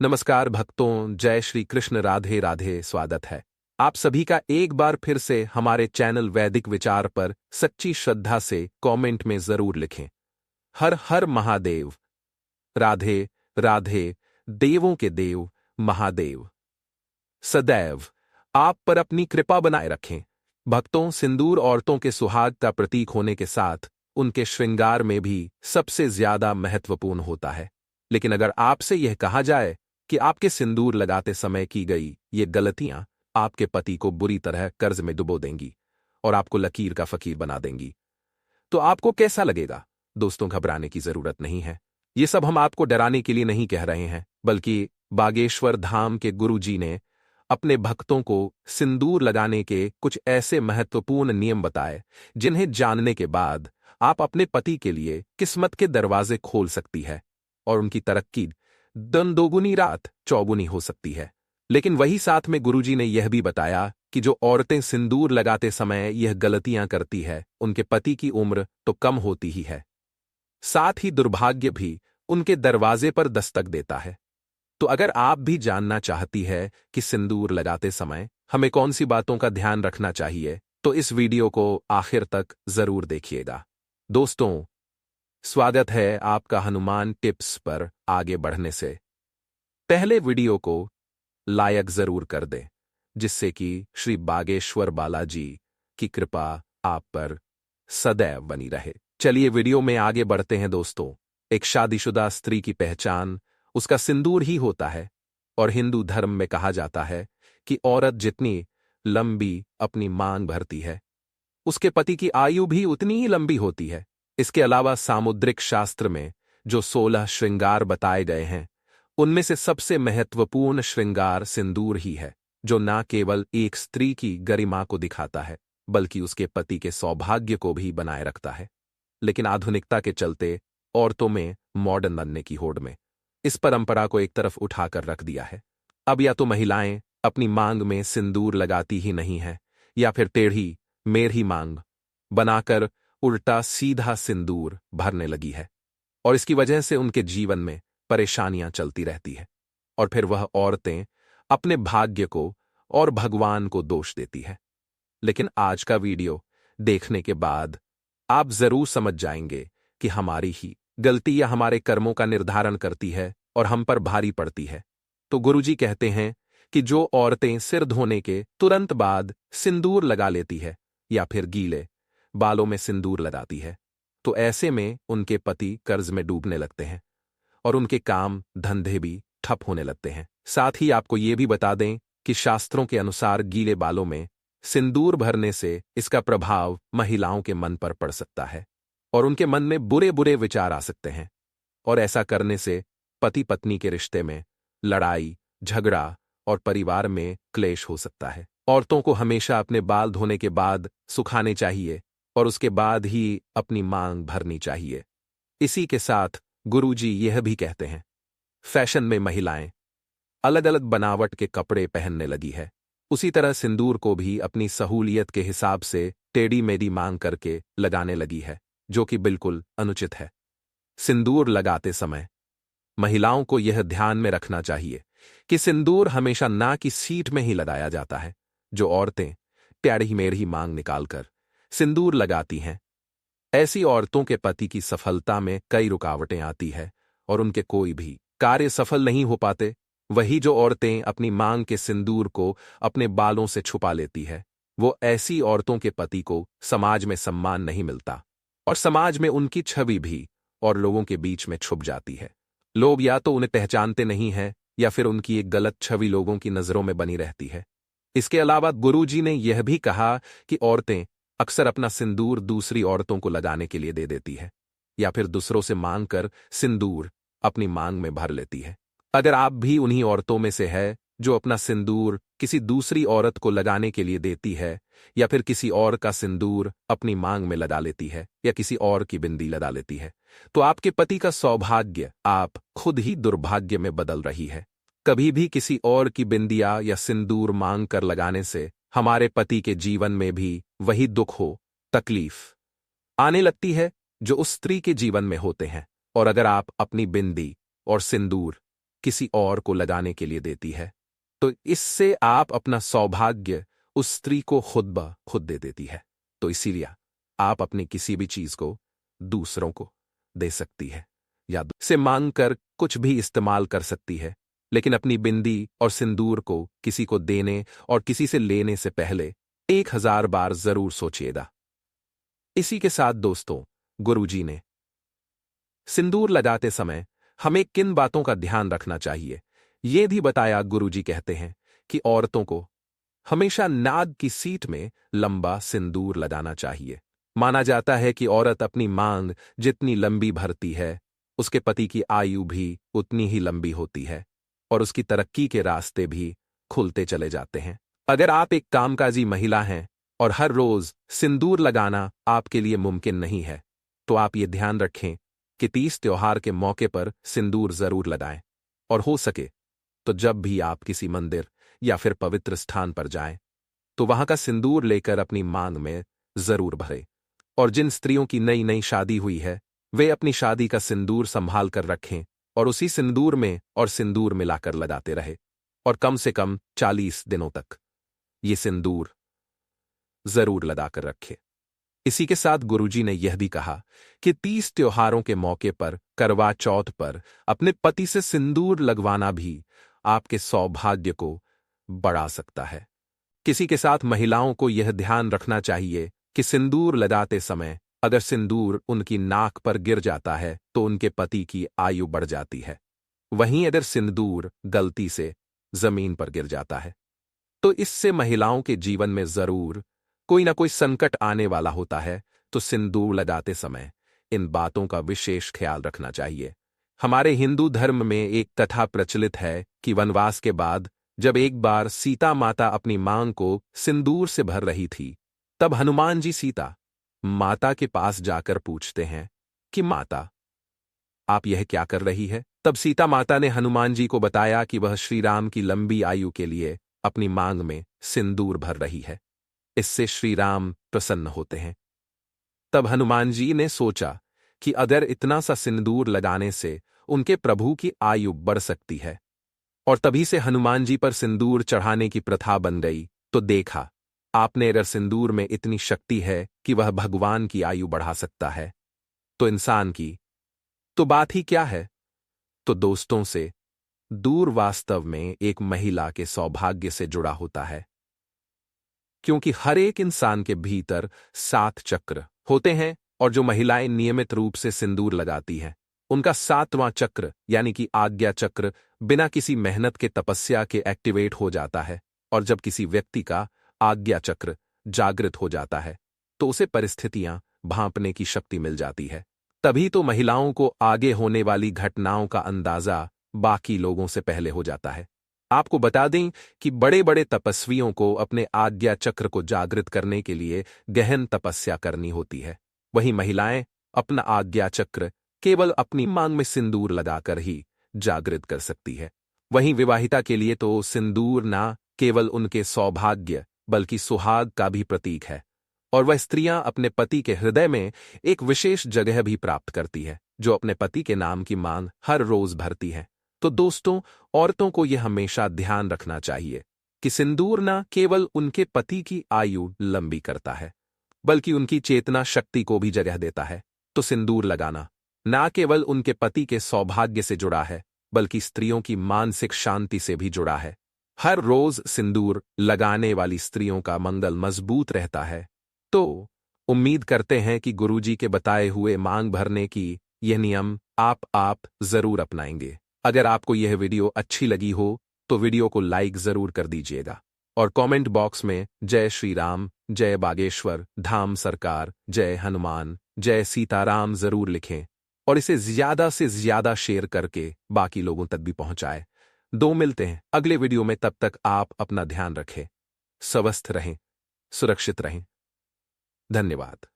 नमस्कार भक्तों, जय श्री कृष्ण, राधे राधे। स्वागत है आप सभी का एक बार फिर से हमारे चैनल वैदिक विचार पर। सच्ची श्रद्धा से कमेंट में जरूर लिखें, हर हर महादेव। राधे राधे। देवों के देव महादेव सदैव आप पर अपनी कृपा बनाए रखें। भक्तों, सिंदूर औरतों के सुहाग का प्रतीक होने के साथ उनके श्रृंगार में भी सबसे ज्यादा महत्वपूर्ण होता है। लेकिन अगर आपसे यह कहा जाए कि आपके सिंदूर लगाते समय की गई ये गलतियां आपके पति को बुरी तरह कर्ज में डुबो देंगी और आपको लकीर का फकीर बना देंगी, तो आपको कैसा लगेगा? दोस्तों, घबराने की जरूरत नहीं है। ये सब हम आपको डराने के लिए नहीं कह रहे हैं, बल्कि बागेश्वर धाम के गुरु जी ने अपने भक्तों को सिंदूर लगाने के कुछ ऐसे महत्वपूर्ण नियम बताए जिन्हें जानने के बाद आप अपने पति के लिए किस्मत के दरवाजे खोल सकती है और उनकी तरक्की दिन दोगुनी रात चौगुनी हो सकती है। लेकिन वही साथ में गुरुजी ने यह भी बताया कि जो औरतें सिंदूर लगाते समय यह गलतियां करती है, उनके पति की उम्र तो कम होती ही है, साथ ही दुर्भाग्य भी उनके दरवाजे पर दस्तक देता है। तो अगर आप भी जानना चाहती है कि सिंदूर लगाते समय हमें कौन सी बातों का ध्यान रखना चाहिए, तो इस वीडियो को आखिर तक जरूर देखिएगा। दोस्तों, स्वागत है आपका हनुमान टिप्स पर। आगे बढ़ने से पहले वीडियो को लाइक जरूर कर दें, जिससे कि श्री बागेश्वर बालाजी की कृपा आप पर सदैव बनी रहे। चलिए वीडियो में आगे बढ़ते हैं। दोस्तों, एक शादीशुदा स्त्री की पहचान उसका सिंदूर ही होता है और हिंदू धर्म में कहा जाता है कि औरत जितनी लंबी अपनी मांग भरती है, उसके पति की आयु भी उतनी ही लंबी होती है। इसके अलावा सामुद्रिक शास्त्र में जो 16 श्रृंगार बताए गए हैं, उनमें से सबसे महत्वपूर्ण श्रृंगार सिंदूर ही है, जो न केवल एक स्त्री की गरिमा को दिखाता है, बल्कि उसके पति के सौभाग्य को भी बनाए रखता है। लेकिन आधुनिकता के चलते औरतों में मॉडर्न बनने की होड़ में इस परंपरा को एक तरफ उठाकर रख दिया है। अब या तो महिलाएं अपनी मांग में सिंदूर लगाती ही नहीं है, या फिर टेढ़ी मेढ़ी मांग बनाकर उल्टा सीधा सिंदूर भरने लगी है, और इसकी वजह से उनके जीवन में परेशानियां चलती रहती है। और फिर वह औरतें अपने भाग्य को और भगवान को दोष देती है। लेकिन आज का वीडियो देखने के बाद आप जरूर समझ जाएंगे कि हमारी ही गलती या हमारे कर्मों का निर्धारण करती है और हम पर भारी पड़ती है। तो गुरुजी कहते हैं कि जो औरतें सिर धोने के तुरंत बाद सिंदूर लगा लेती है या फिर गीले बालों में सिंदूर लगाती है, तो ऐसे में उनके पति कर्ज में डूबने लगते हैं और उनके काम धंधे भी ठप होने लगते हैं। साथ ही आपको ये भी बता दें कि शास्त्रों के अनुसार गीले बालों में सिंदूर भरने से इसका प्रभाव महिलाओं के मन पर पड़ सकता है और उनके मन में बुरे बुरे विचार आ सकते हैं, और ऐसा करने से पति पत्नी के रिश्ते में लड़ाई, झगड़ा और परिवार में क्लेश हो सकता है। औरतों को हमेशा अपने बाल धोने के बाद सुखाने चाहिए और उसके बाद ही अपनी मांग भरनी चाहिए। इसी के साथ गुरुजी यह भी कहते हैं, फैशन में महिलाएं अलग अलग बनावट के कपड़े पहनने लगी है, उसी तरह सिंदूर को भी अपनी सहूलियत के हिसाब से टेढ़ी मेढ़ी मांग करके लगाने लगी है, जो कि बिल्कुल अनुचित है। सिंदूर लगाते समय महिलाओं को यह ध्यान में रखना चाहिए कि सिंदूर हमेशा ना की सीट में ही लगाया जाता है। जो औरतें टेढ़ी मेढ़ी मांग निकालकर सिंदूर लगाती हैं, ऐसी औरतों के पति की सफलता में कई रुकावटें आती है और उनके कोई भी कार्य सफल नहीं हो पाते। वही जो औरतें अपनी मांग के सिंदूर को अपने बालों से छुपा लेती है, वो ऐसी औरतों के पति को समाज में सम्मान नहीं मिलता और समाज में उनकी छवि भी और लोगों के बीच में छुप जाती है। लोग या तो उन्हें पहचानते नहीं हैं या फिर उनकी एक गलत छवि लोगों की नजरों में बनी रहती है। इसके अलावा गुरुजी ने यह भी कहा कि औरतें अक्सर अपना सिंदूर दूसरी औरतों को लगाने के लिए दे देती है या फिर दूसरों से मांग कर सिंदूर अपनी मांग में भर लेती है। अगर आप भी उन्हीं औरतों में से है जो अपना सिंदूर किसी दूसरी औरत को लगाने के लिए देती है, या फिर किसी और का सिंदूर अपनी मांग में लगा लेती है, या किसी और की बिंदी लगा लेती है, तो आपके पति का सौभाग्य आप खुद ही दुर्भाग्य में बदल रही है। कभी भी किसी और की बिंदिया या सिंदूर मांग कर लगाने से हमारे पति के जीवन में भी वही दुख हो, तकलीफ आने लगती है जो उस स्त्री के जीवन में होते हैं। और अगर आप अपनी बिंदी और सिंदूर किसी और को लगाने के लिए देती है, तो इससे आप अपना सौभाग्य उस स्त्री को खुद ब खुद दे देती है। तो इसीलिए आप अपनी किसी भी चीज को दूसरों को दे सकती है या से मांग कर कुछ भी इस्तेमाल कर सकती है, लेकिन अपनी बिंदी और सिंदूर को किसी को देने और किसी से लेने से पहले 1000 बार जरूर सोचिएगा। इसी के साथ दोस्तों, गुरुजी ने सिंदूर लगाते समय हमें किन बातों का ध्यान रखना चाहिए ये भी बताया। गुरुजी कहते हैं कि औरतों को हमेशा नाक की सीट में लंबा सिंदूर लगाना चाहिए। माना जाता है कि औरत अपनी मांग जितनी लंबी भरती है, उसके पति की आयु भी उतनी ही लंबी होती है और उसकी तरक्की के रास्ते भी खुलते चले जाते हैं। अगर आप एक कामकाजी महिला हैं और हर रोज सिंदूर लगाना आपके लिए मुमकिन नहीं है, तो आप ये ध्यान रखें कि 30 त्योहार के मौके पर सिंदूर जरूर लगाएं और हो सके तो जब भी आप किसी मंदिर या फिर पवित्र स्थान पर जाएं, तो वहां का सिंदूर लेकर अपनी मांग में जरूर भरें। और जिन स्त्रियों की नई नई शादी हुई है, वे अपनी शादी का सिंदूर संभाल कर रखें और उसी सिंदूर में और सिंदूर मिलाकर लगाते रहे और कम से कम 40 दिनों तक ये सिंदूर जरूर लगाकर रखें। इसी के साथ गुरुजी ने यह भी कहा कि 30 त्योहारों के मौके पर करवा चौथ पर अपने पति से सिंदूर लगवाना भी आपके सौभाग्य को बढ़ा सकता है। किसी के साथ महिलाओं को यह ध्यान रखना चाहिए कि सिंदूर लगाते समय अगर सिंदूर उनकी नाक पर गिर जाता है तो उनके पति की आयु बढ़ जाती है। वहीं अगर सिंदूर गलती से जमीन पर गिर जाता है तो इससे महिलाओं के जीवन में जरूर कोई ना कोई संकट आने वाला होता है। तो सिंदूर लगाते समय इन बातों का विशेष ख्याल रखना चाहिए। हमारे हिंदू धर्म में एक कथा प्रचलित है कि वनवास के बाद जब एक बार सीता माता अपनी मांग को सिंदूर से भर रही थी, तब हनुमान जी सीता माता के पास जाकर पूछते हैं कि माता, आप यह क्या कर रही है? तब सीता माता ने हनुमान जी को बताया कि वह श्री राम की लंबी आयु के लिए अपनी मांग में सिंदूर भर रही है। इससे श्री राम प्रसन्न होते हैं। तब हनुमान जी ने सोचा कि अगर इतना सा सिंदूर लगाने से उनके प्रभु की आयु बढ़ सकती है, और तभी से हनुमान जी पर सिंदूर चढ़ाने की प्रथा बन गई। तो देखा आपने, अगर सिंदूर में इतनी शक्ति है कि वह भगवान की आयु बढ़ा सकता है, तो इंसान की तो बात ही क्या है। तो दोस्तों से दूर वास्तव में एक महिला के सौभाग्य से जुड़ा होता है, क्योंकि हर एक इंसान के भीतर 7 चक्र होते हैं और जो महिलाएं नियमित रूप से सिंदूर लगाती हैं, उनका 7वां चक्र यानी कि आज्ञा चक्र बिना किसी मेहनत के तपस्या के एक्टिवेट हो जाता है। और जब किसी व्यक्ति का आज्ञा चक्र जागृत हो जाता है तो उसे परिस्थितियां भांपने की शक्ति मिल जाती है। तभी तो महिलाओं को आगे होने वाली घटनाओं का अंदाजा बाकी लोगों से पहले हो जाता है। आपको बता दें कि बड़े बड़े तपस्वियों को अपने आज्ञा चक्र को जागृत करने के लिए गहन तपस्या करनी होती है। वहीं महिलाएं अपना आज्ञा चक्र केवल अपनी मांग में सिंदूर लगाकर ही जागृत कर सकती है। वहीं विवाहिता के लिए तो सिंदूर ना केवल उनके सौभाग्य बल्कि सुहाग का भी प्रतीक है, और वह स्त्रियां अपने पति के हृदय में एक विशेष जगह भी प्राप्त करती है, जो अपने पति के नाम की मांग हर रोज भरती है। तो दोस्तों, औरतों को यह हमेशा ध्यान रखना चाहिए कि सिंदूर न केवल उनके पति की आयु लंबी करता है, बल्कि उनकी चेतना शक्ति को भी जगह देता है। तो सिंदूर लगाना न केवल उनके पति के सौभाग्य से जुड़ा है, बल्कि स्त्रियों की मानसिक शांति से भी जुड़ा है। हर रोज सिंदूर लगाने वाली स्त्रियों का मंगल मजबूत रहता है। तो उम्मीद करते हैं कि गुरुजी के बताए हुए मांग भरने की यह नियम आप जरूर अपनाएंगे। अगर आपको यह वीडियो अच्छी लगी हो तो वीडियो को लाइक जरूर कर दीजिएगा और कमेंट बॉक्स में जय श्री राम, जय बागेश्वर धाम सरकार, जय हनुमान, जय सीताराम जरूर लिखें और इसे ज्यादा से ज्यादा शेयर करके बाकी लोगों तक भी पहुंचाएं। मिलते हैं अगले वीडियो में, तब तक आप अपना ध्यान रखें, स्वस्थ रहें, सुरक्षित रहें। धन्यवाद।